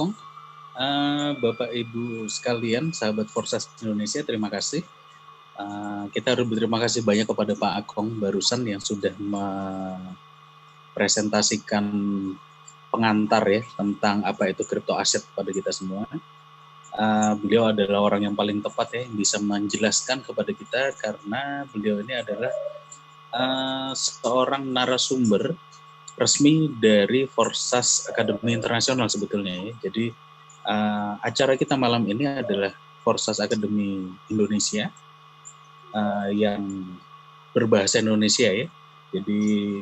Akong. Bapak Ibu sekalian, sahabat Forsas Indonesia, terima kasih. Kita harus berterima kasih banyak kepada Pak Akong barusan yang sudah mempresentasikan pengantar ya tentang apa itu kripto aset kepada kita semua. Beliau adalah orang yang paling tepat ya, yang bisa menjelaskan kepada kita karena beliau ini adalah seorang narasumber resmi dari Forsas Akademi Internasional sebetulnya ya. Jadi acara kita malam ini adalah Forsas Akademi Indonesia yang berbahasa Indonesia ya. Jadi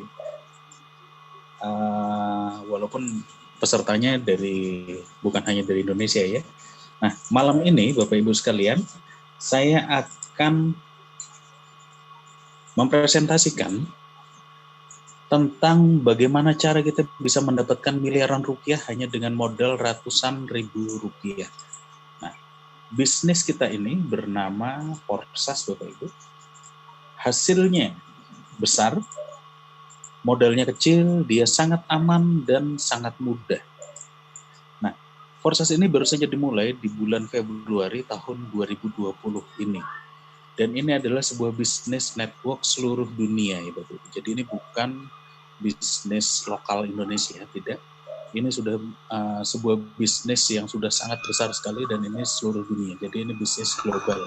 walaupun pesertanya bukan hanya dari Indonesia ya. Nah, malam ini Bapak Ibu sekalian, saya akan mempresentasikan tentang bagaimana cara kita bisa mendapatkan miliaran rupiah hanya dengan modal ratusan ribu rupiah. Nah, bisnis kita ini bernama Forsas, Bapak Ibu. Hasilnya besar, modalnya kecil, dia sangat aman dan sangat mudah. Nah, Forsas ini baru saja dimulai di bulan Februari tahun 2020 ini. Dan ini adalah sebuah bisnis network seluruh dunia ya Bapak Ibu. Jadi ini bukan bisnis lokal Indonesia, tidak. Ini sudah sebuah bisnis yang sudah sangat besar sekali dan ini seluruh dunia. Jadi ini bisnis global.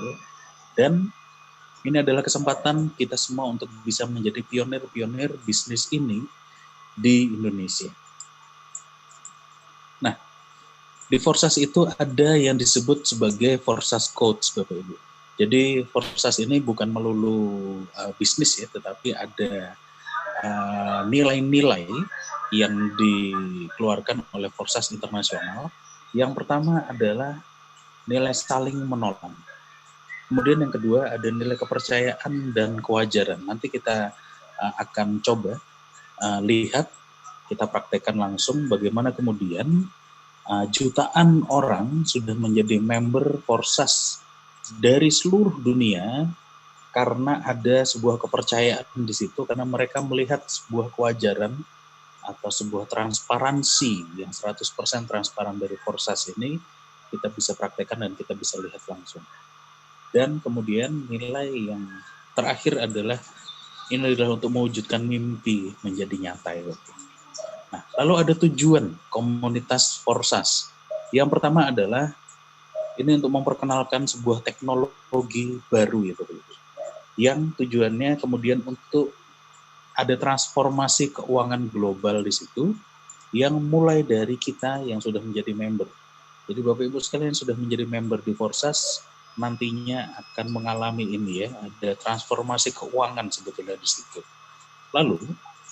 Dan ini adalah kesempatan kita semua untuk bisa menjadi pionir-pionir bisnis ini di Indonesia. Nah, di Forsas itu ada yang disebut sebagai Forsas Coach, Bapak Ibu. Jadi Forsas ini bukan melulu bisnis ya, tetapi ada nilai-nilai yang dikeluarkan oleh Forsas Internasional. Yang pertama adalah nilai saling menolong. Kemudian yang kedua ada nilai kepercayaan dan kewajaran. Nanti kita akan coba lihat, kita praktekkan langsung bagaimana kemudian jutaan orang sudah menjadi member Forsas dari seluruh dunia karena ada sebuah kepercayaan di situ, karena mereka melihat sebuah kewajaran atau sebuah transparansi yang 100% transparan dari Forsas ini, kita bisa praktekkan dan kita bisa lihat langsung. Dan kemudian nilai yang terakhir adalah ini adalah untuk mewujudkan mimpi menjadi nyata ya. Nah, lalu ada tujuan komunitas Forsas. Yang pertama adalah ini untuk memperkenalkan sebuah teknologi baru ya Bapak Ibu, yang tujuannya kemudian untuk ada transformasi keuangan global di situ yang mulai dari kita yang sudah menjadi member. Jadi Bapak Ibu sekalian sudah menjadi member di Forsas nantinya akan mengalami ini ya, ada transformasi keuangan sebetulnya di situ. Lalu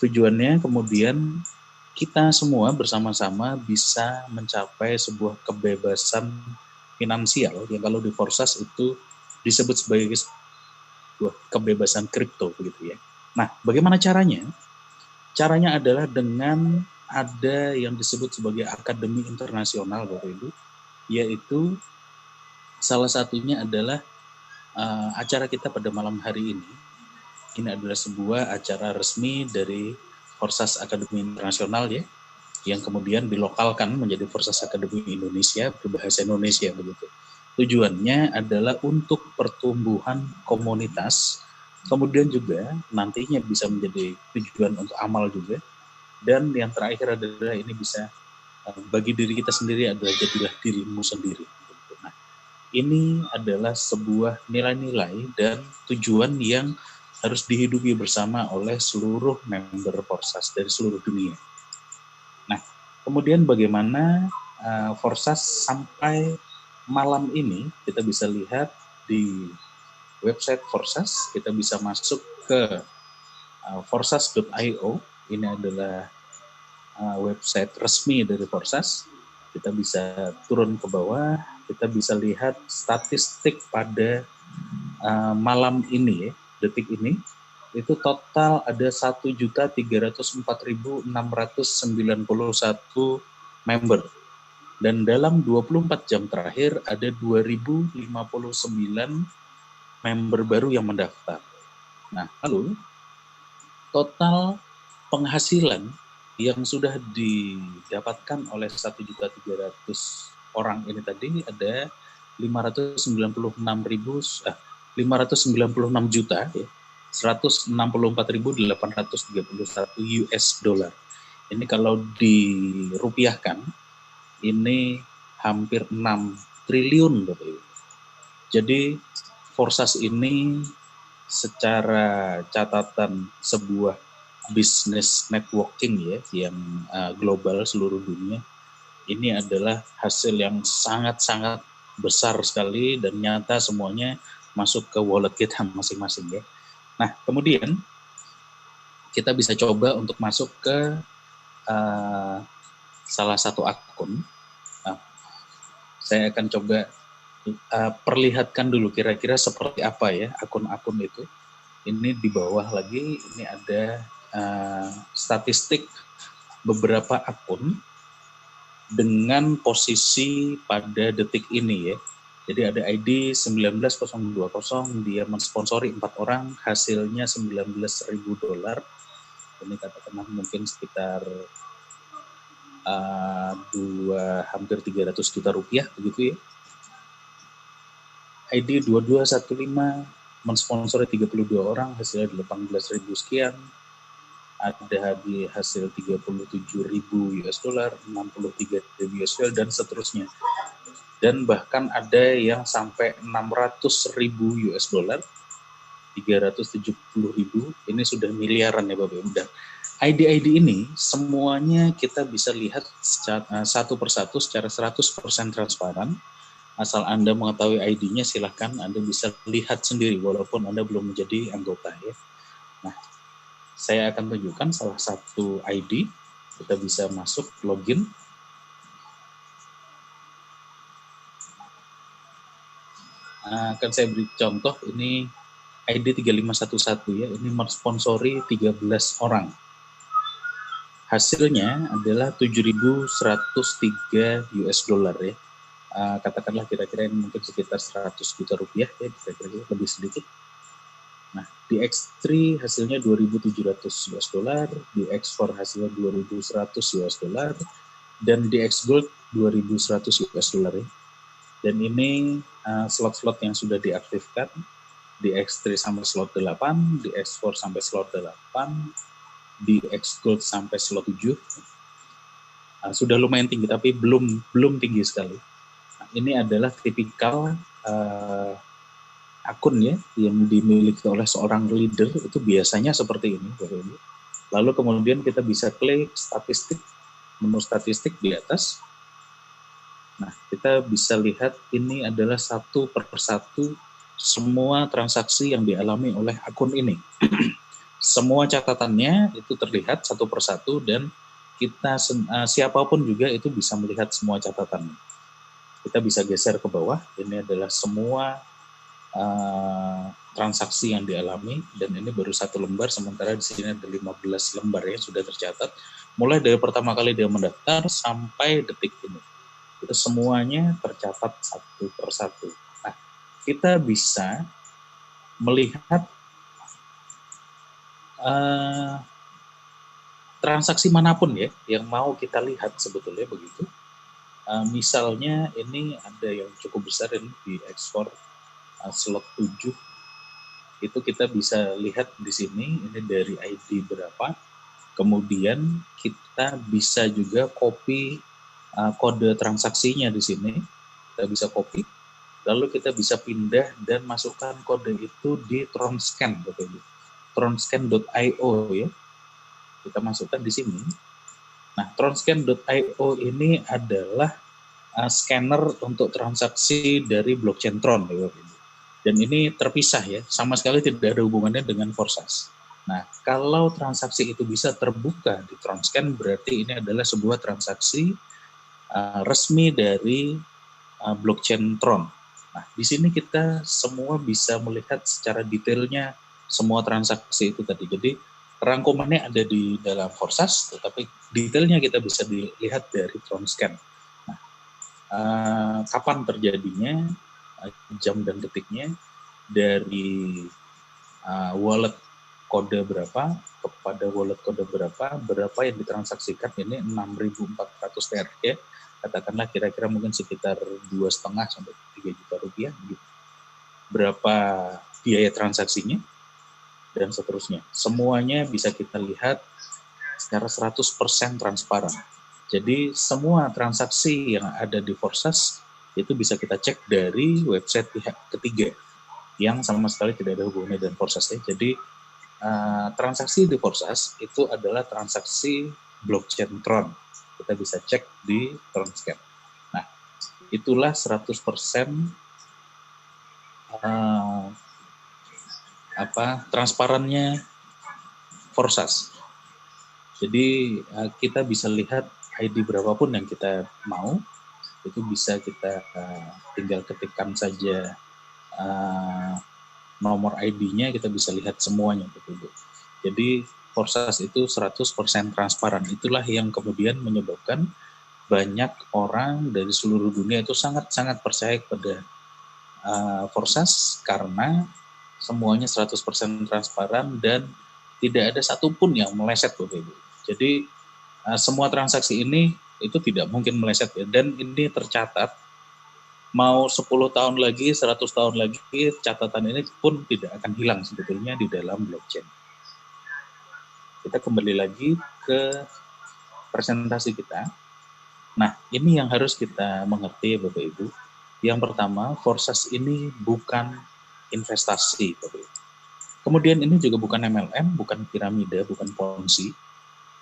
tujuannya kemudian kita semua bersama-sama bisa mencapai sebuah kebebasan finansial yang kalau di Forsas itu disebut sebagai kebebasan kripto begitu ya. Nah, bagaimana caranya? Caranya adalah dengan ada yang disebut sebagai Akademi Internasional Bapak Ibu, yaitu salah satunya adalah acara kita pada malam hari ini. Ini adalah sebuah acara resmi dari Forsas Akademi Internasional ya, yang kemudian dilokalkan menjadi Forsas Akademi Indonesia berbahasa Indonesia begitu. Tujuannya adalah untuk pertumbuhan komunitas, kemudian juga nantinya bisa menjadi tujuan untuk amal juga, dan yang terakhir adalah ini bisa bagi diri kita sendiri adalah jadilah dirimu sendiri. Nah, ini adalah sebuah nilai-nilai dan tujuan yang harus dihidupi bersama oleh seluruh member Forsas dari seluruh dunia. Nah, kemudian bagaimana Forsas sampai malam ini kita bisa lihat di website Forsas, kita bisa masuk ke forsas.io. Ini adalah website resmi dari Forsas. Kita bisa turun ke bawah, kita bisa lihat statistik pada malam ini ya, detik ini. Itu total ada 1.304.691 member. Dan dalam 24 jam terakhir ada 2.059 member baru yang mendaftar. Nah, lalu total penghasilan yang sudah didapatkan oleh 1.300.000 orang ini tadi ada 596 juta ya, 164.831 US dollar. Ini kalau dirupiahkan ini hampir 6 triliun Bapak Ibu. Jadi Forsas ini secara catatan sebuah bisnis networking ya yang global seluruh dunia, ini adalah hasil yang sangat-sangat besar sekali dan nyata semuanya masuk ke wallet kita masing-masing ya. Nah, kemudian kita bisa coba untuk masuk ke salah satu akun. Nah, saya akan coba perlihatkan dulu kira-kira seperti apa ya akun-akun itu. Ini di bawah lagi, ini ada statistik beberapa akun dengan posisi pada detik ini ya. Jadi ada ID 19020, dia mensponsori 4 orang, hasilnya $19.000. Ini katakanlah mungkin sekitar hampir 300 juta rupiah begitu ya. ID 2215 mensponsori 32 orang, hasilnya 18.000 sekian. Ada di hasil 37.000 US dollar, 63.000 US dollar, dan seterusnya. Dan bahkan ada yang sampai 600.000 US dollar, 370.000, ini sudah miliaran ya Bapak Ibu. Dan ID-ID ini semuanya kita bisa lihat satu persatu secara 100% transparan. Asal Anda mengetahui ID-nya, silahkan Anda bisa lihat sendiri walaupun Anda belum menjadi anggota ya. Nah, saya akan tunjukkan salah satu ID, kita bisa masuk login. Akan saya beri contoh, ini ID 3511 ya, ini mensponsori 13 orang. Hasilnya adalah 7.103 US dollar ya. Katakanlah kira-kira ini mungkin sekitar 100 juta rupiah ya, kira-kira lebih sedikit. Nah, di X3 hasilnya 2.700 US dollar, di X4 hasilnya 2.100 US dollar, dan di X Gold 2.100 US dollar ya. Dan ini slot-slot yang sudah diaktifkan, di X3 sampai slot 8, di X4 sampai slot 8, di X Gold sampai slot 7. Sudah lumayan tinggi, tapi belum tinggi sekali. Nah, ini adalah tipikal akun ya yang dimiliki oleh seorang leader, itu biasanya seperti ini. Lalu kemudian kita bisa klik statistik, menu statistik di atas. Nah, kita bisa lihat ini adalah satu persatu semua transaksi yang dialami oleh akun ini. Semua catatannya itu terlihat satu persatu dan kita siapapun juga itu bisa melihat semua catatannya. Kita bisa geser ke bawah, ini adalah semua transaksi yang dialami, dan ini baru satu lembar, sementara di sini ada 15 lembar yang sudah tercatat, mulai dari pertama kali dia mendaftar sampai detik ini. Itu semuanya tercatat satu persatu. Nah, kita bisa melihat transaksi manapun ya yang mau kita lihat sebetulnya begitu. Misalnya ini ada yang cukup besar ini di ekspor slot 7, itu kita bisa lihat di sini, ini dari ID berapa, kemudian kita bisa juga copy kode transaksinya di sini, kita bisa copy, lalu kita bisa pindah dan masukkan kode itu di Tronscan, Tronscan.io ya, kita masukkan di sini. Nah, Tronscan.io ini adalah scanner untuk transaksi dari blockchain Tron ya. Dan ini terpisah ya, sama sekali tidak ada hubungannya dengan Forsas. Nah, kalau transaksi itu bisa terbuka di Tronscan, berarti ini adalah sebuah transaksi resmi dari blockchain Tron. Nah, di sini kita semua bisa melihat secara detailnya semua transaksi itu tadi. Jadi, rangkumannya ada di dalam Forsas, tetapi detailnya kita bisa dilihat dari Tronscan. Nah, kapan terjadinya, jam dan detiknya, dari wallet kode berapa kepada wallet kode berapa yang ditransaksikan, ini 6.400 TRY, katakanlah kira-kira mungkin sekitar 2,5 sampai 3 juta rupiah, gitu. Berapa biaya transaksinya, dan seterusnya. Semuanya bisa kita lihat secara 100% transparan. Jadi semua transaksi yang ada di Forsas itu bisa kita cek dari website pihak ketiga yang sama sekali tidak ada hubungannya dengan Forsas. Jadi transaksi di Forsas itu adalah transaksi blockchain Tron. Kita bisa cek di Tronscan. Nah, itulah 100% transparannya Forsas. Jadi kita bisa lihat ID berapapun yang kita mau, itu bisa kita tinggal ketikkan saja nomor ID-nya, kita bisa lihat semuanya. Jadi Forsas itu 100% transparan. Itulah yang kemudian menyebabkan banyak orang dari seluruh dunia itu sangat-sangat percaya kepada Forsas, karena semuanya 100% transparan dan tidak ada satupun yang meleset, Bapak Ibu. Jadi semua transaksi ini itu tidak mungkin meleset, ya. Dan ini tercatat, mau 10 tahun lagi, 100 tahun lagi, catatan ini pun tidak akan hilang sebetulnya di dalam blockchain. Kita kembali lagi ke presentasi kita. Nah, ini yang harus kita mengerti, Bapak Ibu. Yang pertama, Forsas ini bukan investasi, Bapak Ibu. Kemudian ini juga bukan MLM, bukan piramida, bukan Ponzi.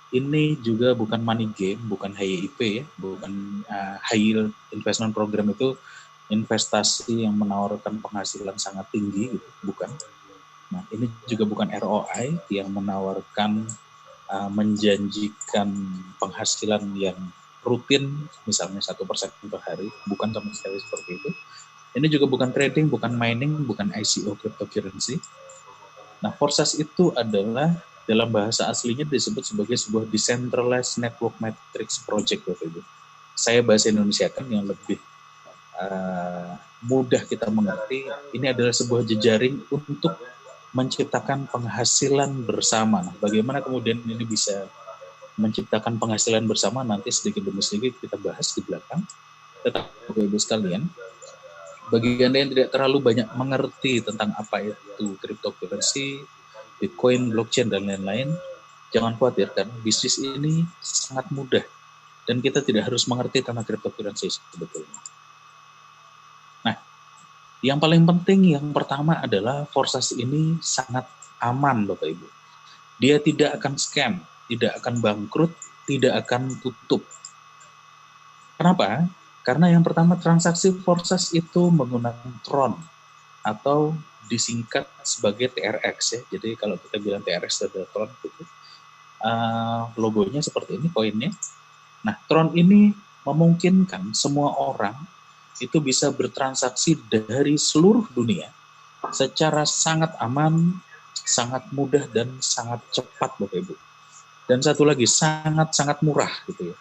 Ini juga bukan money game, bukan HYIP, ya, bukan high yield investment program, itu investasi yang menawarkan penghasilan sangat tinggi, gitu, bukan. Nah, ini juga bukan ROI yang menawarkan menjanjikan penghasilan yang rutin, misalnya 1% per hari, bukan sama sekali seperti itu. Ini juga bukan trading, bukan mining, bukan ICO cryptocurrency. Nah, Forsas itu adalah, dalam bahasa aslinya disebut sebagai sebuah decentralized network matrix project, Bapak Ibu. Saya bahasa Indonesiakan yang lebih mudah kita mengerti. Ini adalah sebuah jejaring untuk menciptakan penghasilan bersama. Nah, bagaimana kemudian ini bisa menciptakan penghasilan bersama, nanti sedikit demi sedikit kita bahas di belakang. Tetapi Bapak Ibu sekalian, bagi Anda yang tidak terlalu banyak mengerti tentang apa itu cryptocurrency, Bitcoin, blockchain, dan lain-lain, jangan khawatir, karena bisnis ini sangat mudah dan kita tidak harus mengerti tentang cryptocurrency sebetulnya. Nah, yang paling penting, yang pertama adalah Forsas ini sangat aman, Bapak Ibu. Dia tidak akan scam, tidak akan bangkrut, tidak akan tutup. Kenapa? Karena yang pertama, transaksi Forsas itu menggunakan Tron atau disingkat sebagai TRX, ya. Jadi kalau kita bilang TRX adalah Tron, gitu. Logonya seperti ini, koinnya. Nah, Tron ini memungkinkan semua orang itu bisa bertransaksi dari seluruh dunia secara sangat aman, sangat mudah, dan sangat cepat, Bapak Ibu. Dan satu lagi, sangat-sangat murah, gitu ya.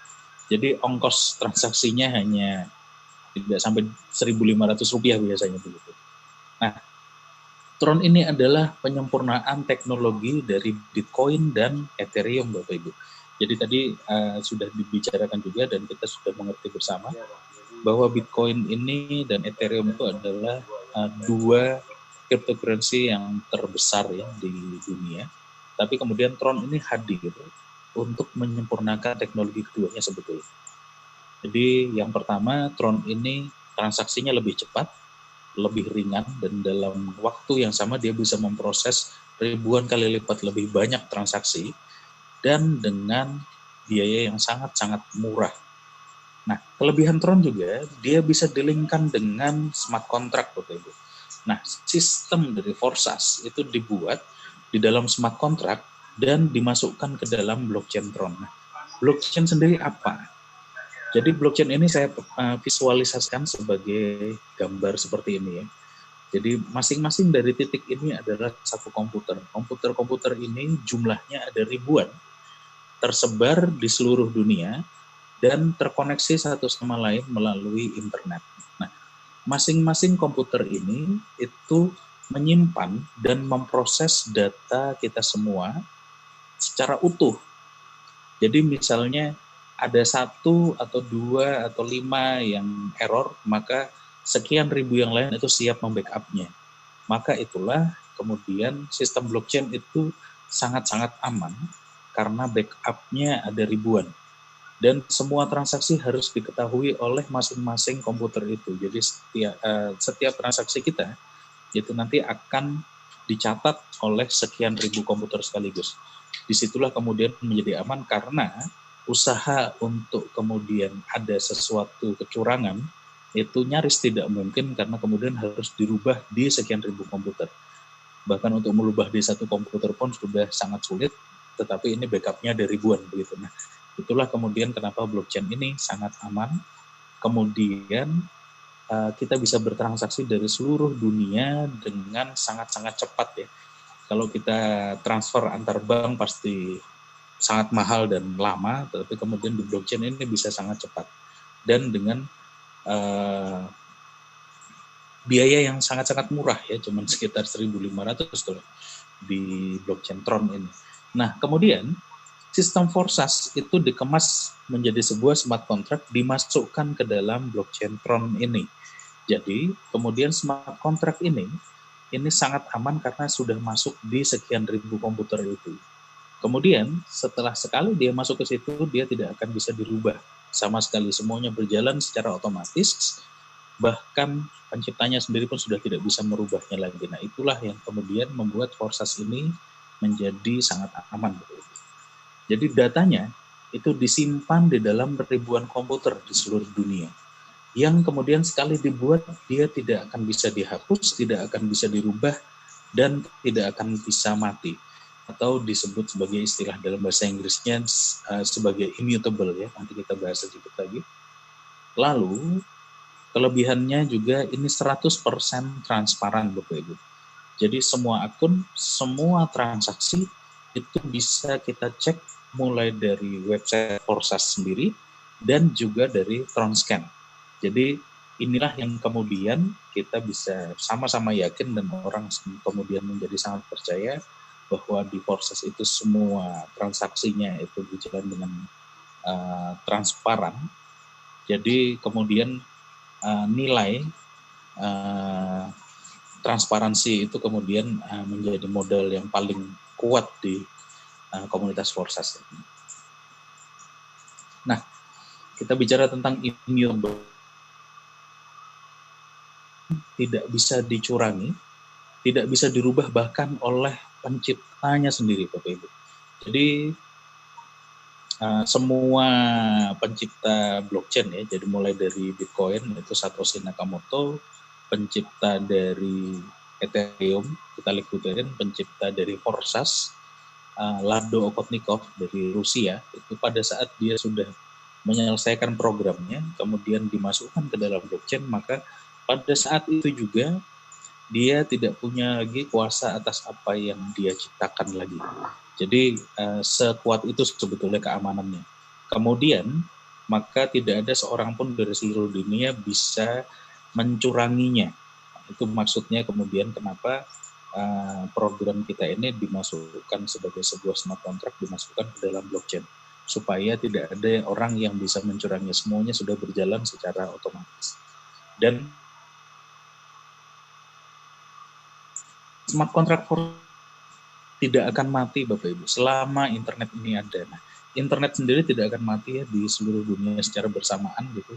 Jadi ongkos transaksinya hanya tidak sampai Rp1.500 biasanya, begitu. Nah, Tron ini adalah penyempurnaan teknologi dari Bitcoin dan Ethereum, Bapak Ibu. Jadi tadi sudah dibicarakan juga dan kita sudah mengerti bersama bahwa Bitcoin ini dan Ethereum itu adalah dua cryptocurrency yang terbesar, ya, di dunia. Tapi kemudian Tron ini hadir untuk menyempurnakan teknologi keduanya sebetulnya. Jadi yang pertama, Tron ini transaksinya lebih cepat, lebih ringan, dan dalam waktu yang sama dia bisa memproses ribuan kali lipat lebih banyak transaksi dan dengan biaya yang sangat-sangat murah. Nah, kelebihan Tron juga, dia bisa dilingkan dengan smart contract, Bapak Ibu. Nah, sistem dari Forsas itu dibuat di dalam smart contract dan dimasukkan ke dalam blockchain Tron. Nah, blockchain sendiri apa? Jadi blockchain ini saya visualisasikan sebagai gambar seperti ini, ya. Jadi masing-masing dari titik ini adalah satu komputer. Komputer-komputer ini jumlahnya ada ribuan, tersebar di seluruh dunia, dan terkoneksi satu sama lain melalui internet. Nah, masing-masing komputer ini itu menyimpan dan memproses data kita semua secara utuh. Jadi misalnya ada 1 atau 2 atau 5 yang error, maka sekian ribu yang lain itu siap membackup-nya. Maka itulah kemudian sistem blockchain itu sangat-sangat aman karena backup-nya ada ribuan. Dan semua transaksi harus diketahui oleh masing-masing komputer itu. Jadi setiap transaksi kita itu nanti akan dicatat oleh sekian ribu komputer sekaligus. Disitulah kemudian menjadi aman karena usaha untuk kemudian ada sesuatu kecurangan itu nyaris tidak mungkin karena kemudian harus dirubah di sekian ribu komputer. Bahkan untuk merubah di satu komputer pun sudah sangat sulit, tetapi ini backupnya ada ribuan begitu. Nah, itulah kemudian kenapa blockchain ini sangat aman. Kemudian kita bisa bertransaksi dari seluruh dunia dengan sangat-sangat cepat ya. Kalau kita transfer antar bank pasti sangat mahal dan lama, tetapi kemudian di blockchain ini bisa sangat cepat. Dan dengan biaya yang sangat-sangat murah ya, cuma sekitar 1.500 kalau di blockchain Tron ini. Nah, kemudian sistem Forsas itu dikemas menjadi sebuah smart contract dimasukkan ke dalam blockchain Tron ini. Jadi, kemudian smart contract ini sangat aman karena sudah masuk di sekian ribu komputer itu. Kemudian, setelah sekali dia masuk ke situ, dia tidak akan bisa dirubah sama sekali. Semuanya berjalan secara otomatis, bahkan penciptanya sendiri pun sudah tidak bisa merubahnya lagi. Nah, itulah yang kemudian membuat Forsas ini menjadi sangat aman. Jadi datanya itu disimpan di dalam ribuan komputer di seluruh dunia. Yang kemudian sekali dibuat, dia tidak akan bisa dihapus, tidak akan bisa dirubah, dan tidak akan bisa mati. Atau disebut sebagai istilah dalam bahasa Inggrisnya sebagai immutable ya, nanti kita bahas sedikit lagi. Lalu, kelebihannya juga ini 100% transparan Bapak Ibu. Jadi semua akun, semua transaksi itu bisa kita cek mulai dari website Forsas sendiri dan juga dari Tronscan. Jadi inilah yang kemudian kita bisa sama-sama yakin dan orang kemudian menjadi sangat percaya bahwa di Forsas itu semua transaksinya itu berjalan dengan transparan. Jadi kemudian nilai transparansi itu kemudian menjadi modal yang paling kuat di komunitas Forsas. Nah, kita bicara tentang immutable, tidak bisa dicurangi, tidak bisa dirubah bahkan oleh penciptanya sendiri, Bapak Ibu. Jadi semua pencipta blockchain ya, jadi mulai dari Bitcoin itu Satoshi Nakamoto, pencipta dari Ethereum, Vitalik Buterin, pencipta dari Forsas, Lado Okotnikov dari Rusia, itu pada saat dia sudah menyelesaikan programnya, kemudian dimasukkan ke dalam blockchain, maka pada saat itu juga dia tidak punya lagi kuasa atas apa yang dia ciptakan lagi. Jadi sekuat itu sebetulnya keamanannya. Kemudian maka tidak ada seorang pun dari seluruh dunia bisa mencuranginya. Itu maksudnya kemudian kenapa program kita ini dimasukkan sebagai sebuah smart contract, dimasukkan ke dalam blockchain supaya tidak ada orang yang bisa mencurangi. Semuanya sudah berjalan secara otomatis. Dan smart contract tidak akan mati Bapak Ibu selama internet ini ada. Nah, internet sendiri tidak akan mati ya di seluruh dunia secara bersamaan gitu.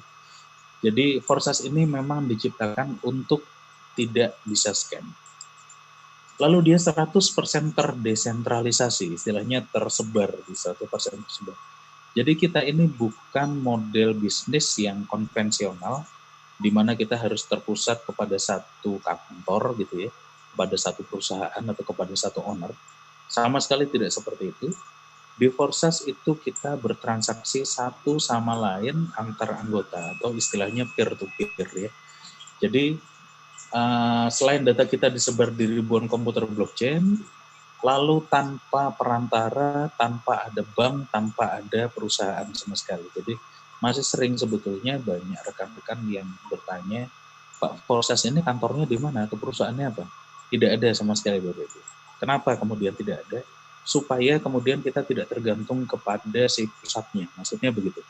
Jadi Forsas ini memang diciptakan untuk tidak bisa scam. Lalu dia 100% terdesentralisasi, istilahnya tersebar di 100% tersebar. Jadi kita ini bukan model bisnis yang konvensional di mana kita harus terpusat kepada satu kantor gitu ya, kepada satu perusahaan atau kepada satu owner. Sama sekali tidak seperti itu. Di Forsas itu kita bertransaksi satu sama lain antar anggota atau istilahnya peer-to-peer ya. Jadi selain data kita disebar di ribuan komputer blockchain, lalu tanpa perantara, tanpa ada bank, tanpa ada perusahaan sama sekali. Jadi masih sering sebetulnya banyak rekan-rekan yang bertanya, Pak, Forsas ini kantornya di mana atau perusahaannya apa? Tidak ada sama sekali Bapak Ibu. Kenapa kemudian tidak ada? Supaya kemudian kita tidak tergantung kepada si pusatnya, maksudnya begitu.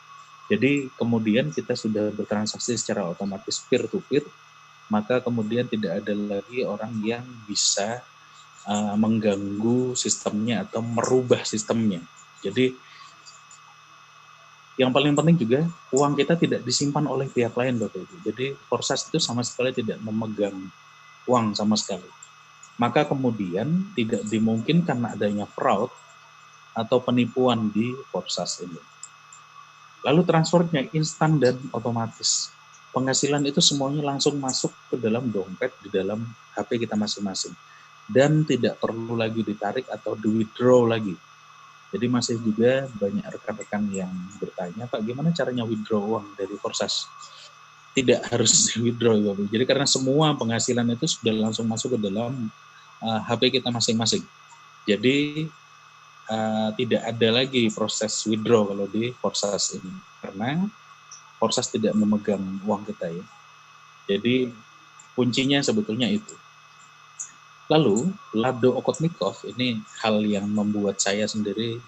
Jadi kemudian kita sudah bertransaksi secara otomatis peer to peer, maka kemudian tidak ada lagi orang yang bisa mengganggu sistemnya atau merubah sistemnya. Jadi yang paling penting juga uang kita tidak disimpan oleh pihak lain Bapak Ibu. Jadi Forsas itu sama sekali tidak memegang uang sama sekali. Maka kemudian tidak dimungkinkan adanya fraud atau penipuan di Forsas ini. Lalu transfernya instan dan otomatis. Penghasilan itu semuanya langsung masuk ke dalam dompet di dalam HP kita masing-masing. Dan tidak perlu lagi ditarik atau di-withdraw lagi. Jadi masih juga banyak rekan-rekan yang bertanya, Pak, gimana caranya withdraw uang dari Forsas? Tidak harus withdraw, Bapak. Jadi karena semua penghasilan itu sudah langsung masuk ke dalam HP kita masing-masing. Jadi tidak ada lagi proses withdraw kalau di Forsas ini. Karena Forsas tidak memegang uang kita ya. Jadi kuncinya sebetulnya itu. Lalu, Lado Okotnikov ini hal yang membuat saya sendiri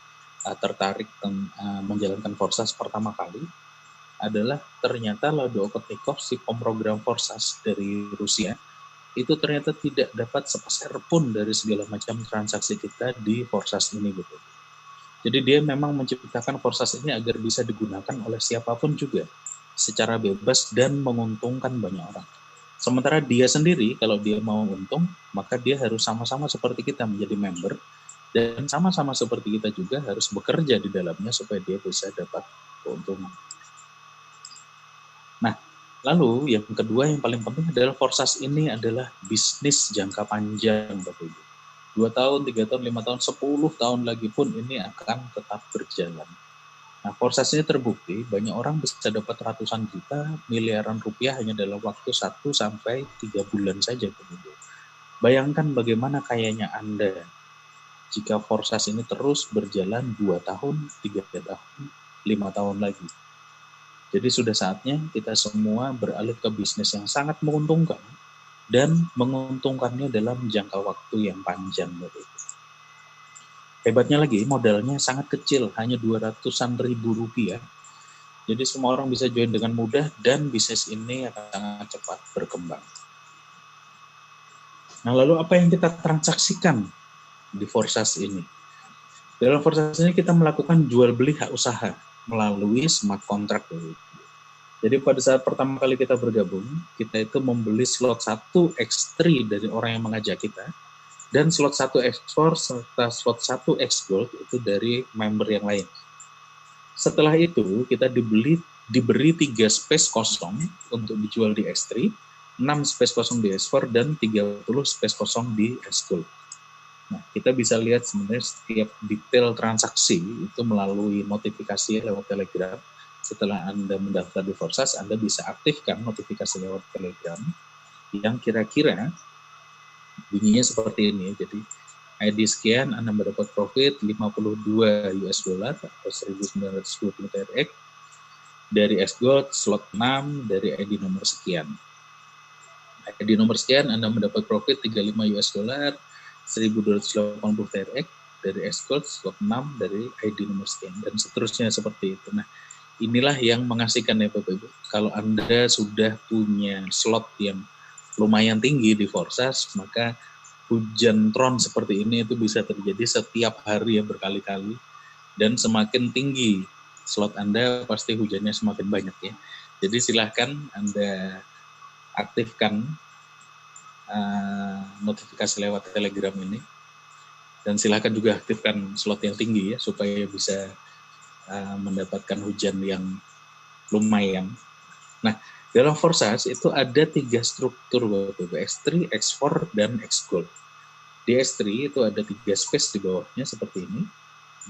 tertarik menjalankan Forsas pertama kali adalah ternyata Lado Okotnikov, si pemrogram Forsas dari Rusia, itu ternyata tidak dapat sepeser pun dari segala macam transaksi kita di Forsas ini gitu. Jadi dia memang menciptakan Forsas ini agar bisa digunakan oleh siapapun juga secara bebas dan menguntungkan banyak orang. Sementara dia sendiri, kalau dia mau untung, maka dia harus sama-sama seperti kita menjadi member, dan sama-sama seperti kita juga harus bekerja di dalamnya supaya dia bisa dapat keuntungan. Nah, lalu yang kedua yang paling penting adalah Forsas ini adalah bisnis jangka panjang, Bapak Ibu. 2 tahun, 3 tahun, 5 tahun, 10 tahun lagi pun ini akan tetap berjalan. Nah, Forsas ini terbukti banyak orang bisa dapat ratusan juta, miliaran rupiah hanya dalam waktu 1 sampai 3 bulan saja. Bayangkan bagaimana kayanya Anda jika Forsas ini terus berjalan 2 tahun, 3 tahun, 5 tahun lagi. Jadi sudah saatnya kita semua beralih ke bisnis yang sangat menguntungkan dan menguntungkannya dalam jangka waktu yang panjang. Hebatnya lagi, modalnya sangat kecil, hanya 200-an ribu rupiah. Jadi semua orang bisa join dengan mudah dan bisnis ini akan sangat cepat berkembang. Nah, lalu apa yang kita transaksikan di Forsas ini? Dalam Forsas ini kita melakukan jual beli hak usaha melalui smart contract. Jadi pada saat pertama kali kita bergabung, kita itu membeli slot 1 X3 dari orang yang mengajak kita, dan slot 1 X4 serta slot 1 X Gold itu dari member yang lain. Setelah itu kita diberi 3 space kosong untuk dijual di X3, 6 space kosong di X4, dan 30 space kosong di X-Gold. Nah, kita bisa lihat sebenarnya setiap detail transaksi itu melalui notifikasi lewat Telegram. Setelah Anda mendaftar di Forsas, Anda bisa aktifkan notifikasi lewat Telegram yang kira-kira bunyinya seperti ini. Jadi, ID sekian, Anda mendapat profit 52 US dollar atau 1920 TRX. Dari X-Gold, slot 6, dari ID nomor sekian. ID nomor sekian, Anda mendapat profit 35 US dollar, 1280 TRX, dari X-Gold, slot 6, dari ID nomor sekian, dan seterusnya seperti itu. Nah, inilah yang mengasihkan ya Bapak Ibu. Kalau Anda sudah punya slot yang lumayan tinggi di Forsas, maka hujan tron seperti ini itu bisa terjadi setiap hari ya, berkali-kali. Dan semakin tinggi slot Anda, pasti hujannya semakin banyak ya. Jadi silahkan Anda aktifkan notifikasi lewat Telegram ini. Dan silahkan juga aktifkan slot yang tinggi ya, supaya bisa mendapatkan hujan yang lumayan. Nah, dalam Forsas itu ada 3 struktur, X3, X4, dan X-Gold. Di X3 itu ada 3 space di bawahnya seperti ini.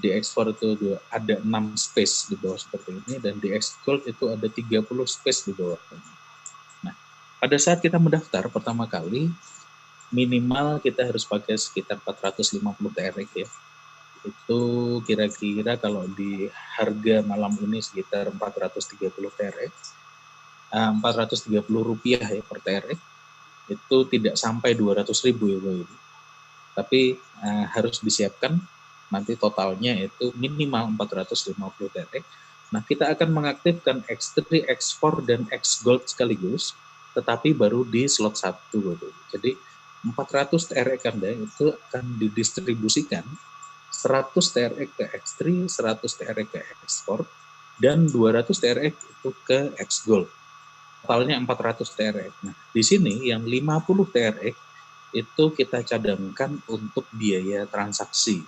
Di X4 itu ada 6 space di bawah seperti ini, dan di X-Gold itu ada 30 space di bawah. Nah, pada saat kita mendaftar pertama kali, minimal kita harus pakai sekitar 450 TRX ya. Itu kira-kira kalau di harga malam ini sekitar 430 TRX. 430 rupiah ya per TRX. itu tidak sampai 200.000 ya Bapak Ibu. Tapi harus disiapkan nanti totalnya itu minimal 450 TRX. Nah, kita akan mengaktifkan X3, X4, dan X Gold sekaligus, tetapi baru di slot 1. Jadi 400 TRX Anda itu akan didistribusikan 100 TRX ke X3, 100 TRX ke X4, dan 200 TRX itu ke X Gold. Totalnya 400 TRX. Nah, di sini yang 50 TRX itu kita cadangkan untuk biaya transaksi.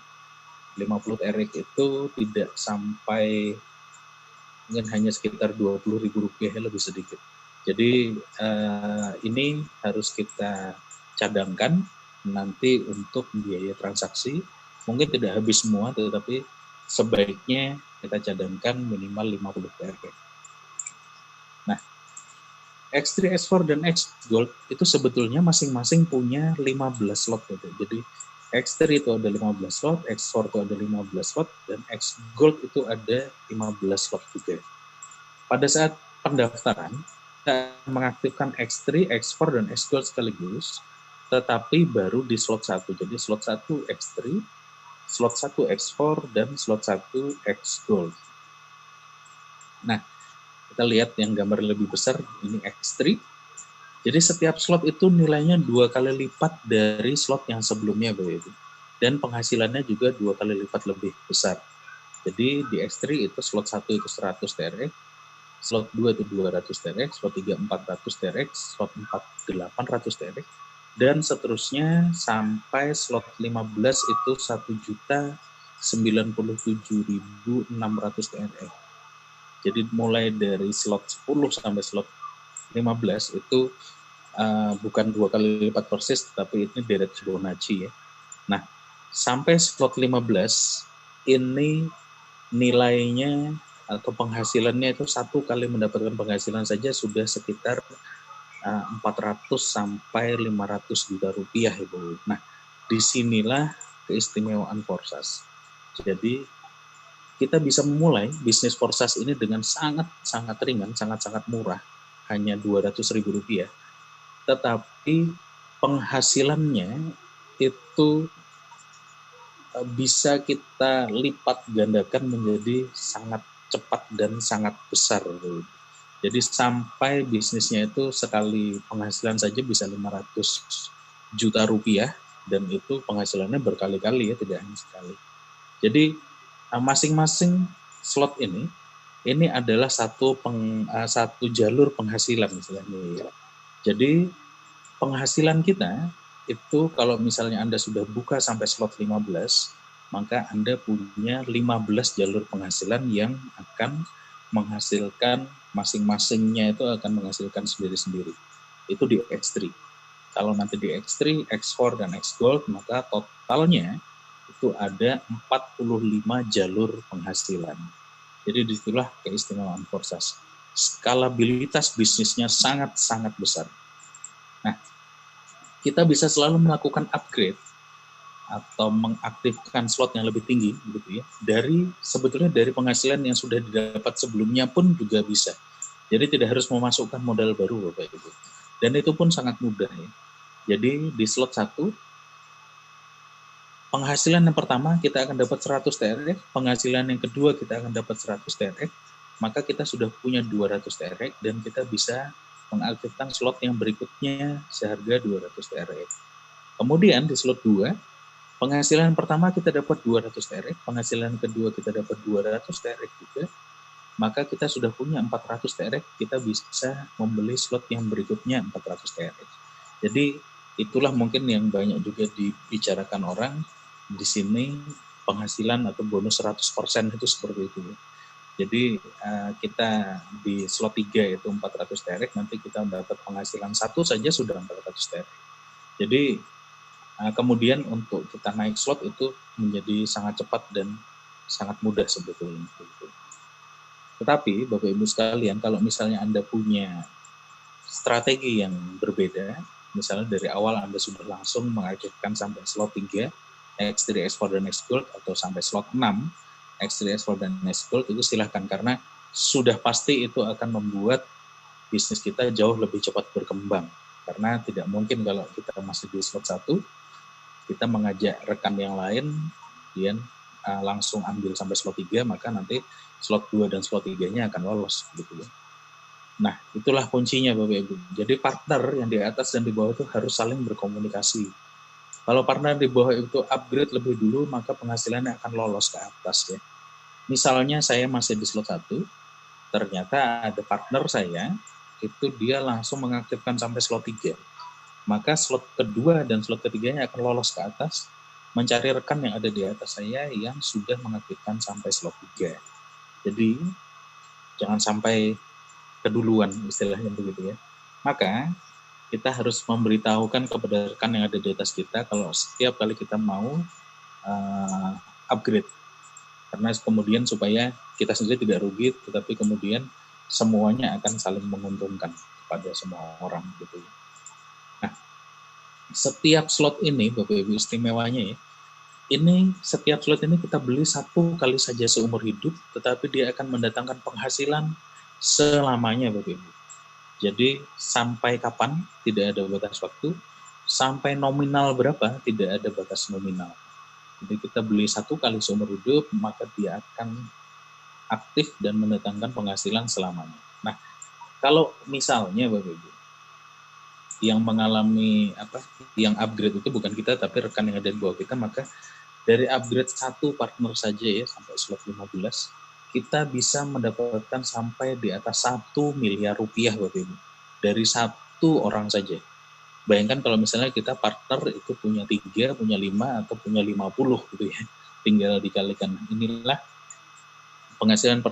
50 TRX itu tidak sampai, mungkin hanya sekitar Rp20.000 lebih sedikit. Jadi ini harus kita cadangkan nanti untuk biaya transaksi. Mungkin tidak habis semua, tetapi sebaiknya kita cadangkan minimal 50 TRX. Nah, X3, X4, dan X Gold itu sebetulnya masing-masing punya 15 slot gitu. Jadi X3 itu ada 15 slot, X4 itu ada 15 slot, dan X Gold itu ada 15 slot juga. Pada saat pendaftaran, kita mengaktifkan X3, X4, dan X Gold sekaligus, tetapi baru di slot 1. Jadi slot 1 X3, slot 1 X4, dan slot 1 X Gold. Nah, kita lihat yang gambar lebih besar, ini X3. Jadi setiap slot itu nilainya 2 kali lipat dari slot yang sebelumnya, Bapak Ibu. Dan penghasilannya juga 2 kali lipat lebih besar. Jadi di X3 itu slot 1 itu 100 TRX, slot 2 itu 200 TRX, slot 3 400 TRX, slot 4 800 TRX, dan seterusnya sampai slot 15 itu 1.097.600 TRX. Jadi mulai dari slot 10 sampai slot 15 itu bukan 2 kali lipat persis, tapi ini deret Fibonacci ya. Nah, sampai slot 15 ini nilainya atau penghasilannya itu 1 kali mendapatkan penghasilan saja sudah sekitar 400 sampai 500 juta rupiah Ibu. Nah, disinilah keistimewaan Forsas. Jadi kita bisa memulai bisnis Forsas ini dengan sangat-sangat ringan, sangat-sangat murah, hanya Rp200.000. Tetapi penghasilannya itu bisa kita lipat gandakan menjadi sangat cepat dan sangat besar. Jadi sampai bisnisnya itu sekali penghasilan saja bisa 500 juta rupiah, dan itu penghasilannya berkali-kali ya, tidak hanya sekali. Jadi masing-masing slot ini adalah satu jalur penghasilan istilahnya. Jadi penghasilan kita itu kalau misalnya Anda sudah buka sampai slot 15, maka Anda punya 15 jalur penghasilan yang akan menghasilkan, masing-masingnya itu akan menghasilkan sendiri-sendiri. Itu di X3. Kalau nanti di X3, X4, dan X Gold, maka totalnya itu ada 45 jalur penghasilan. Jadi disitulah keistimewaan Forsas. Skalabilitas bisnisnya sangat-sangat besar. Nah, kita bisa selalu melakukan upgrade atau mengaktifkan slot yang lebih tinggi, gitu ya. Sebetulnya dari penghasilan yang sudah didapat sebelumnya pun juga bisa. Jadi tidak harus memasukkan modal baru, Bapak Ibu. Dan itu pun sangat mudah ya. Jadi di slot 1, penghasilan yang pertama kita akan dapat 100 TRX, penghasilan yang kedua kita akan dapat 100 TRX, maka kita sudah punya 200 TRX dan kita bisa mengaktifkan slot yang berikutnya seharga 200 TRX. Kemudian di slot 2, penghasilan pertama kita dapat 200 TRX, penghasilan kedua kita dapat 200 TRX juga, maka kita sudah punya 400 TRX, kita bisa membeli slot yang berikutnya 400 TRX. Jadi itulah mungkin yang banyak juga dibicarakan orang di sini, penghasilan atau bonus 100% itu seperti itu. Jadi kita di slot 3 itu 400 TRX, nanti kita dapat penghasilan 1 saja sudah 400 TRX. Jadi kemudian untuk kita naik slot itu menjadi sangat cepat dan sangat mudah sebetulnya. Tetapi Bapak Ibu sekalian, kalau misalnya Anda punya strategi yang berbeda, misalnya dari awal Anda sudah langsung mengaktifkan sampai slot 3, X3, X4, dan X Gold, atau sampai slot 6, X3, X4, dan X Gold, itu silahkan, karena sudah pasti itu akan membuat bisnis kita jauh lebih cepat berkembang. Karena tidak mungkin kalau kita masih di slot 1, kita mengajak rekan yang lain, kemudian langsung ambil sampai slot 3, maka nanti slot 2 dan slot 3-nya akan lolos gitu ya. Nah, itulah kuncinya Bapak Ibu. Jadi partner yang di atas dan di bawah itu harus saling berkomunikasi. Kalau partner di bawah itu upgrade lebih dulu, maka penghasilannya akan lolos ke atas ya. Misalnya saya masih di slot 1, ternyata ada partner saya, itu dia langsung mengaktifkan sampai slot 3. Maka slot kedua dan slot ketiganya akan lolos ke atas, mencari rekan yang ada di atas saya yang sudah mengaktifkan sampai slot 3. Jadi, jangan sampai keduluan, istilahnya begitu ya. Maka, kita harus memberitahukan kepada rekan yang ada di atas kita kalau setiap kali kita mau upgrade. Karena kemudian supaya kita sendiri tidak rugi, tetapi kemudian semuanya akan saling menguntungkan pada semua orang gitu. Nah, setiap slot ini Bapak Ibu istimewanya ya, ini setiap slot ini kita beli 1 kali saja seumur hidup, tetapi dia akan mendatangkan penghasilan selamanya Bapak Ibu. Jadi sampai kapan tidak ada batas waktu, sampai nominal berapa tidak ada batas nominal. Jadi kita beli 1 kali seumur hidup, maka dia akan aktif dan mendatangkan penghasilan selamanya. Nah, kalau misalnya Bapak Ibu yang mengalami yang upgrade itu bukan kita tapi rekan yang ada di bawah kita, maka dari upgrade 1 partner saja ya sampai slot 15, kita bisa mendapatkan sampai di atas 1 miliar rupiah Bapak Ibu. Dari 1 orang saja. Bayangkan kalau misalnya kita partner itu punya 3, punya 5, atau punya 50 gitu ya. Tinggal dikalikan. Inilah penghasilan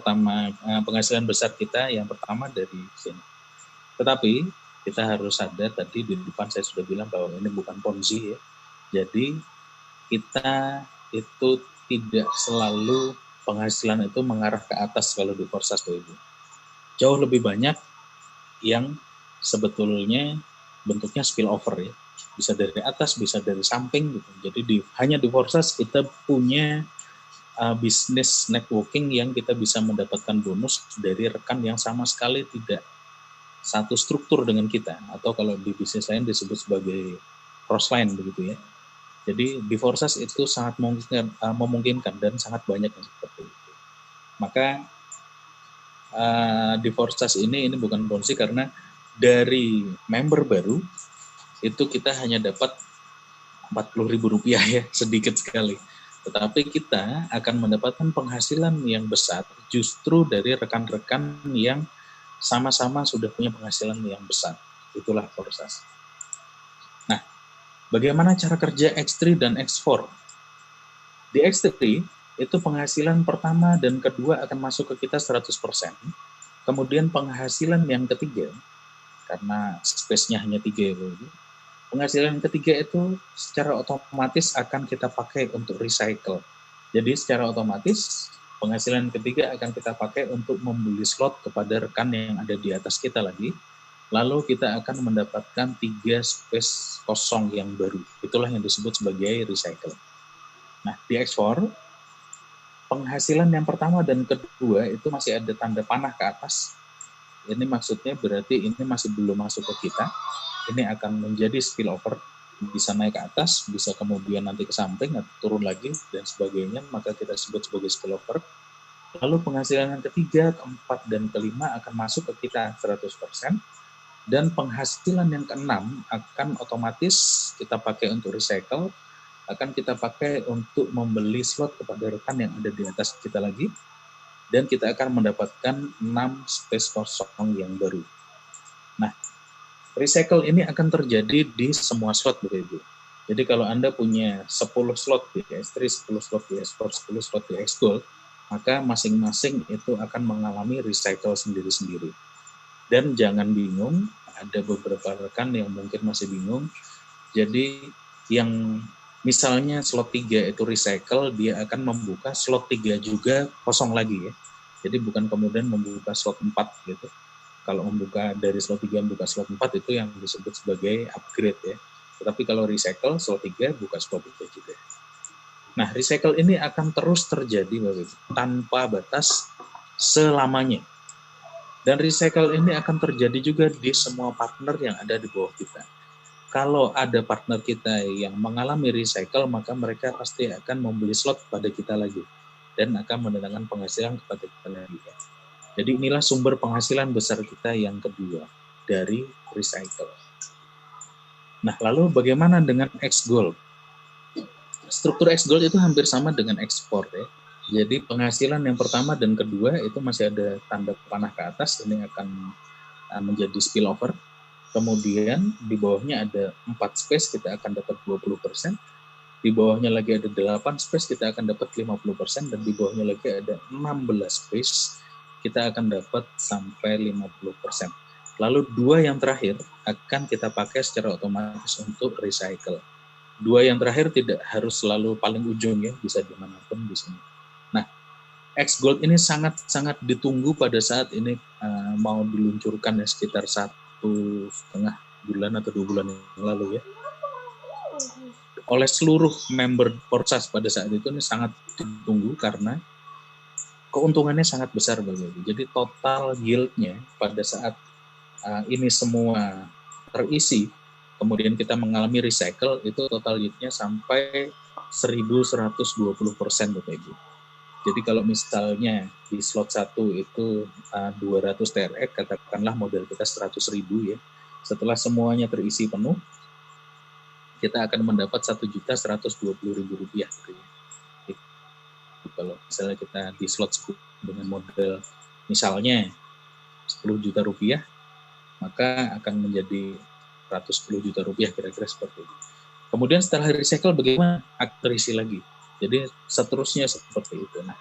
besar kita yang pertama dari sini. Tetapi kita harus sadar tadi di depan saya sudah bilang bahwa ini bukan ponzi ya. Jadi kita itu tidak selalu penghasilan itu mengarah ke atas kalau di Forsas Bapak Ibu. Jauh lebih banyak yang sebetulnya bentuknya spillover ya. Bisa dari atas, bisa dari samping gitu. Jadi hanya di Forsas kita punya bisnis networking yang kita bisa mendapatkan bonus dari rekan yang sama sekali tidak satu struktur dengan kita, atau kalau di bisnis lain disebut sebagai crossline begitu ya. Jadi di Forsas itu sangat memungkinkan dan sangat banyak yang seperti itu. Maka di Forsas ini bukan ponzi karena dari member baru itu kita hanya dapat Rp40.000 ya, sedikit sekali. Tetapi kita akan mendapatkan penghasilan yang besar justru dari rekan-rekan yang sama-sama sudah punya penghasilan yang besar. Itulah Forsas. Nah, bagaimana cara kerja X3 dan X4? Di X3 itu penghasilan pertama dan kedua akan masuk ke kita 100%. Kemudian penghasilan yang ketiga, karena space-nya hanya 3 ya, penghasilan ketiga itu secara otomatis akan kita pakai untuk recycle. Jadi secara otomatis penghasilan ketiga akan kita pakai untuk membeli slot kepada rekan yang ada di atas kita lagi. Lalu kita akan mendapatkan 3 space kosong yang baru. Itulah yang disebut sebagai recycle. Nah, di X4, penghasilan yang pertama dan kedua itu masih ada tanda panah ke atas. Ini maksudnya berarti ini masih belum masuk ke kita. Ini akan menjadi spillover, bisa naik ke atas, bisa kemudian nanti ke samping atau turun lagi dan sebagainya, maka kita sebut sebagai spillover. Lalu penghasilan yang ketiga, keempat, dan kelima akan masuk ke kita 100%, dan penghasilan yang keenam akan otomatis kita pakai untuk recycle, akan kita pakai untuk membeli slot kepada rekan yang ada di atas kita lagi, dan kita akan mendapatkan 6 space kosong yang baru. Nah, recycle ini akan terjadi di semua slot, Bapak Ibu. Jadi kalau Anda punya 10 slot di X3, 10 slot di X4, 10 slot di X-Gold, maka masing-masing itu akan mengalami recycle sendiri-sendiri. Dan jangan bingung, ada beberapa rekan yang mungkin masih bingung. Jadi yang misalnya slot 3 itu recycle, dia akan membuka slot 3 juga kosong lagi ya. Jadi bukan kemudian membuka slot 4 gitu. Kalau membuka dari slot 3 membuka slot 4 itu yang disebut sebagai upgrade ya. Tetapi kalau recycle slot 3 buka slot 3 juga. Nah, recycle ini akan terus terjadi Bapak Ibu, tanpa batas selamanya. Dan recycle ini akan terjadi juga di semua partner yang ada di bawah kita. Kalau ada partner kita yang mengalami recycle, maka mereka pasti akan membeli slot pada kita lagi dan akan mendatangkan penghasilan kepada kita lagi. Jadi inilah sumber penghasilan besar kita yang kedua dari recycle. Nah, lalu bagaimana dengan X-Gold? Struktur X-Gold itu hampir sama dengan ekspor ya. Jadi penghasilan yang pertama dan kedua itu masih ada tanda panah ke atas, ini akan menjadi spillover. Kemudian di bawahnya ada 4 space, kita akan dapat 20%. Di bawahnya lagi ada 8 space, kita akan dapat 50%. Dan di bawahnya lagi ada 16 space, kita akan dapat sampai 50%. Lalu 2 yang terakhir akan kita pakai secara otomatis untuk recycle. 2 yang terakhir tidak harus selalu paling ujung ya, bisa dimanapun di sini. Nah, X-Gold ini sangat-sangat ditunggu pada saat ini mau diluncurkan ya, sekitar 1,5 bulan atau 2 bulan yang lalu ya. Oleh seluruh member Forsas pada saat itu ini sangat ditunggu karena keuntungannya sangat besar Bapak-Ibu. Jadi total yield-nya pada saat ini semua terisi, kemudian kita mengalami recycle, itu total yield-nya sampai 1.120% Bapak-Ibu. Jadi kalau misalnya di slot 1 itu 200 TRX, katakanlah modal kita 100.000 ya. Setelah semuanya terisi penuh, kita akan mendapat Rp1.120.000. Kalau misalnya kita di slot 10 dengan modal misalnya Rp10 juta, maka akan menjadi Rp110 juta kira-kira seperti itu. Kemudian setelah recycle bagaimana? Akan terisi lagi. Jadi seterusnya seperti itu. Nah,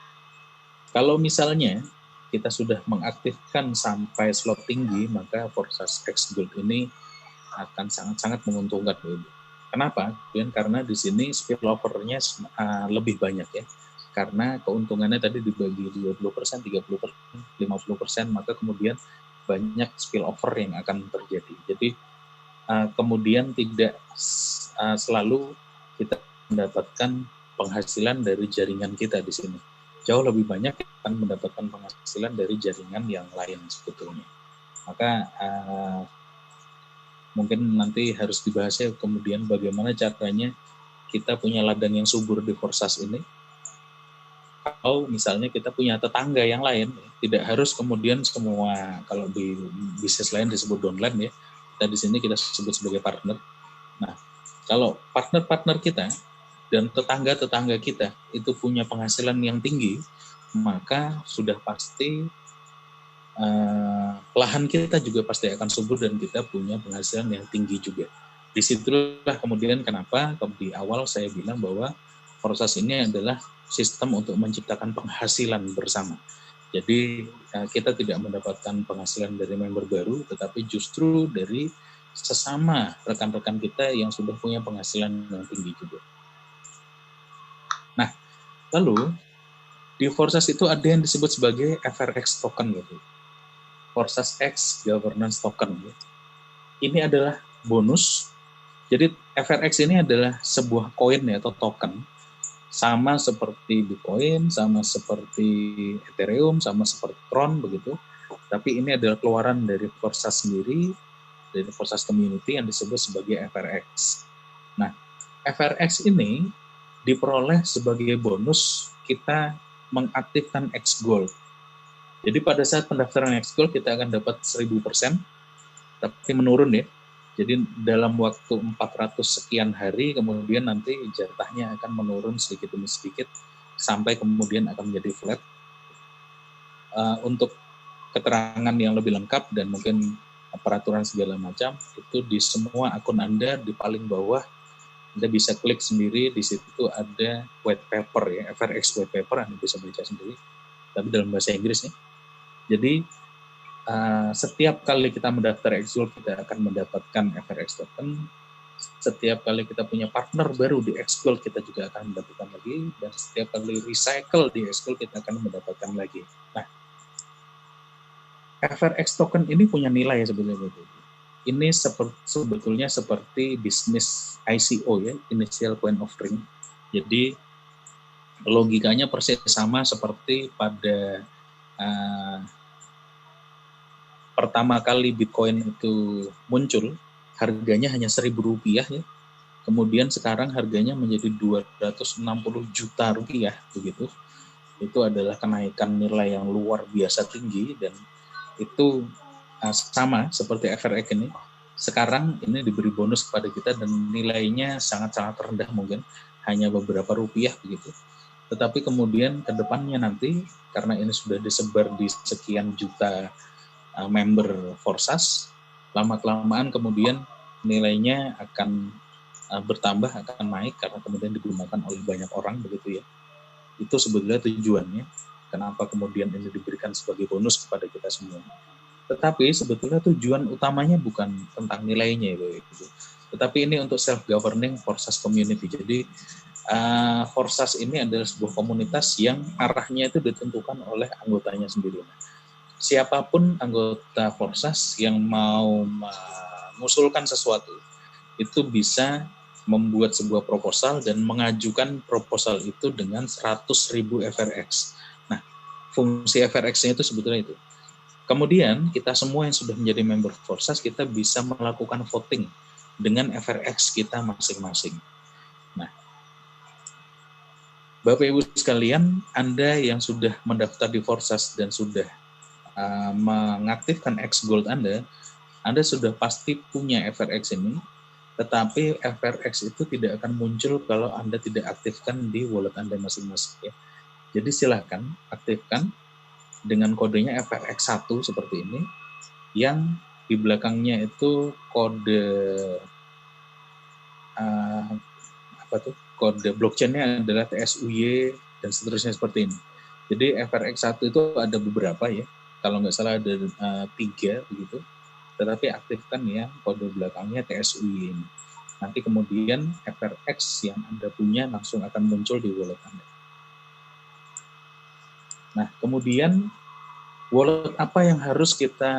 kalau misalnya kita sudah mengaktifkan sampai slot tinggi, maka Forsas X-Gold ini akan sangat-sangat menguntungkan. Kenapa? Karena di sini spillover-nya lebih banyak ya. Karena keuntungannya tadi dibagi 20%, 30%, 50%, maka kemudian banyak spillover yang akan terjadi. Jadi kemudian tidak selalu kita mendapatkan penghasilan dari jaringan kita di sini. Jauh lebih banyak akan mendapatkan penghasilan dari jaringan yang lain sebetulnya. Maka mungkin nanti harus dibahas ya kemudian bagaimana caranya kita punya ladang yang subur di Forsas ini. Kalau misalnya kita punya tetangga yang lain, tidak harus kemudian semua, kalau di bisnis lain disebut downline ya, kita di sini kita sebut sebagai partner. Nah, kalau partner-partner kita dan tetangga-tetangga kita itu punya penghasilan yang tinggi, maka sudah pasti lahan kita juga pasti akan subur dan kita punya penghasilan yang tinggi juga. Disitulah kemudian kenapa di awal saya bilang bahwa Forsas ini adalah sistem untuk menciptakan penghasilan bersama. Jadi kita tidak mendapatkan penghasilan dari member baru, tetapi justru dari sesama rekan-rekan kita yang sudah punya penghasilan yang tinggi juga. Nah, lalu di Forsas itu ada yang disebut sebagai FRX token gitu. Forsas X Governance Token. Gitu. Ini adalah bonus. Jadi FRX ini adalah sebuah koin ya, atau token. Sama seperti Bitcoin, sama seperti Ethereum, sama seperti Tron begitu. Tapi ini adalah keluaran dari Forsas sendiri, dari Forsas Community yang disebut sebagai FRX. Nah, FRX ini diperoleh sebagai bonus kita mengaktifkan X-Gold. Jadi pada saat pendaftaran X-Gold kita akan dapat 1.000%, tapi menurun ya. Jadi dalam waktu 400 sekian hari, kemudian nanti jatahnya akan menurun sedikit demi sedikit, sampai kemudian akan menjadi flat. Untuk keterangan yang lebih lengkap dan mungkin peraturan segala macam, itu di semua akun Anda di paling bawah, Anda bisa klik sendiri, di situ ada white paper ya, FRX white paper, Anda bisa baca sendiri, tapi dalam bahasa Inggris ya. Jadi setiap kali kita mendaftar X-Gold kita akan mendapatkan FRX token. Setiap kali kita punya partner baru di X-Gold kita juga akan mendapatkan lagi, dan setiap kali recycle di X-Gold kita akan mendapatkan lagi. Nah, FRX token ini punya nilai sebetulnya. Ini sebetulnya seperti bisnis ICO ya, Initial Coin Offering. Jadi logikanya persis sama seperti pada pertama kali Bitcoin itu muncul, harganya hanya Rp1.000 ya. Kemudian sekarang harganya menjadi 260 juta rupiah begitu. Itu adalah kenaikan nilai yang luar biasa tinggi, dan itu sama seperti FRX ini. Sekarang ini diberi bonus kepada kita dan nilainya sangat-sangat rendah, mungkin hanya beberapa rupiah begitu. Tetapi kemudian ke depannya nanti, karena ini sudah disebar di sekian juta member Forsas, lama-kelamaan kemudian nilainya akan bertambah, akan naik karena kemudian digunakan oleh banyak orang begitu ya. Itu sebetulnya tujuannya, kenapa kemudian ini diberikan sebagai bonus kepada kita semua. Tetapi sebetulnya tujuan utamanya bukan tentang nilainya gitu. Tetapi ini untuk self-governing Forsas community. Jadi Forsas ini adalah sebuah komunitas yang arahnya itu ditentukan oleh anggotanya sendiri. Siapapun anggota Forsas yang mau mengusulkan sesuatu, itu bisa membuat sebuah proposal dan mengajukan proposal itu dengan 100.000 FRX. Nah, fungsi FRX-nya itu sebetulnya itu. Kemudian kita semua yang sudah menjadi member Forsas, kita bisa melakukan voting dengan FRX kita masing-masing. Nah, Bapak Ibu sekalian, Anda yang sudah mendaftar di Forsas dan sudah mengaktifkan X Gold Anda sudah pasti punya FRX ini, tetapi FRX itu tidak akan muncul kalau Anda tidak aktifkan di wallet Anda masing-masing. Ya. Jadi silakan aktifkan dengan kodenya FRX1 seperti ini, yang di belakangnya itu kode kode blockchain-nya adalah TSUY dan seterusnya seperti ini. Jadi FRX1 itu ada beberapa ya, kalau nggak salah ada 3 begitu, tetapi aktifkan ya kode belakangnya TSUY ini. Nanti kemudian FRX yang Anda punya langsung akan muncul di wallet Anda. Nah, kemudian wallet apa yang harus kita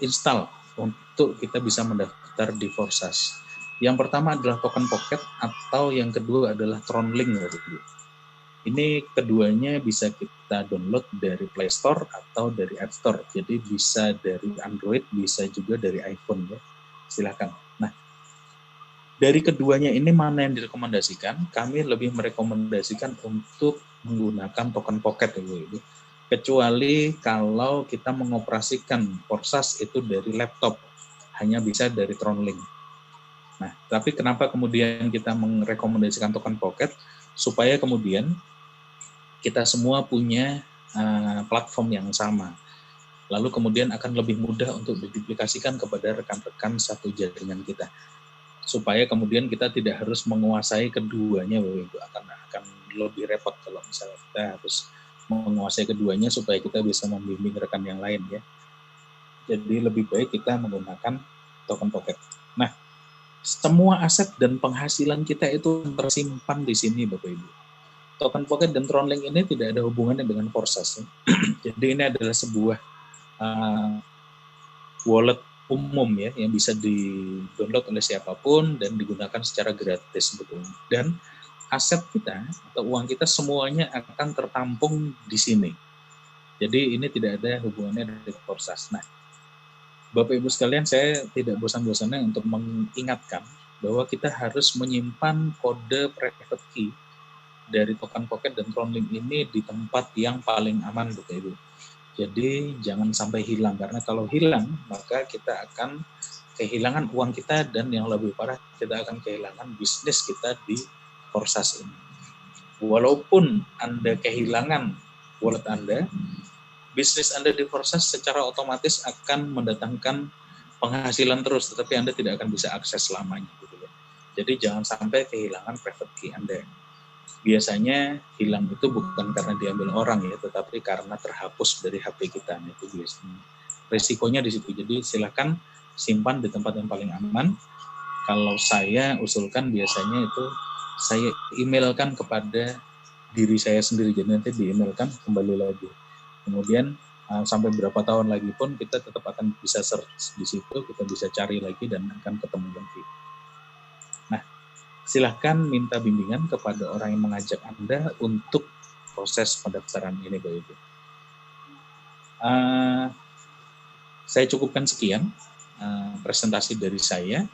install untuk kita bisa mendaftar di Forsas? Yang pertama adalah Token Pocket, atau yang kedua adalah TronLink. Ini keduanya bisa kita download dari Play Store atau dari App Store. Jadi bisa dari Android, bisa juga dari iPhone ya. Silakan. Nah, dari keduanya ini mana yang direkomendasikan? Kami lebih merekomendasikan untuk menggunakan Token Pocket ya, Ibu. Kecuali kalau kita mengoperasikan Forsas itu dari laptop, hanya bisa dari TronLink. Nah, tapi kenapa kemudian kita merekomendasikan Token Pocket? Supaya kemudian kita semua punya platform yang sama. Lalu kemudian akan lebih mudah untuk diduplikasikan kepada rekan-rekan satu jaringan kita. Supaya kemudian kita tidak harus menguasai keduanya, itu akan lebih repot kalau misalnya kita harus menguasai keduanya supaya kita bisa membimbing rekan yang lain ya. Jadi lebih baik kita menggunakan Token Pocket. Nah, semua aset dan penghasilan kita itu tersimpan di sini Bapak Ibu. Token Pocket dan TronLink ini tidak ada hubungannya dengan Forsas. Ya. Jadi ini adalah sebuah wallet umum ya, yang bisa di-download oleh siapapun dan digunakan secara gratis sebetulnya. Dan aset kita atau uang kita semuanya akan tertampung di sini. Jadi ini tidak ada hubungannya dengan Forsas. Nah, Bapak Ibu sekalian, saya tidak bosan-bosannya untuk mengingatkan bahwa kita harus menyimpan kode private key dari Token Pocket dan TronLink ini di tempat yang paling aman, Bapak Ibu. Jadi jangan sampai hilang, karena kalau hilang maka kita akan kehilangan uang kita, dan yang lebih parah kita akan kehilangan bisnis kita di Forsas ini. Walaupun Anda kehilangan wallet Anda, bisnis Anda di Forsas secara otomatis akan mendatangkan penghasilan terus, tetapi Anda tidak akan bisa akses selamanya. Gitu ya. Jadi jangan sampai kehilangan private key Anda. Biasanya hilang itu bukan karena diambil orang ya, tetapi karena terhapus dari HP kita. Itu biasanya. Risikonya di situ. Jadi silakan simpan di tempat yang paling aman. Kalau saya usulkan biasanya itu saya emailkan kepada diri saya sendiri. Jadi nanti di-emailkan kembali lagi. Kemudian sampai berapa tahun lagi pun kita tetap akan bisa search di situ, kita bisa cari lagi dan akan ketemu lagi. Nah, silahkan minta bimbingan kepada orang yang mengajak Anda untuk proses pendaftaran ini, Bapak Ibu. Saya cukupkan sekian presentasi dari saya.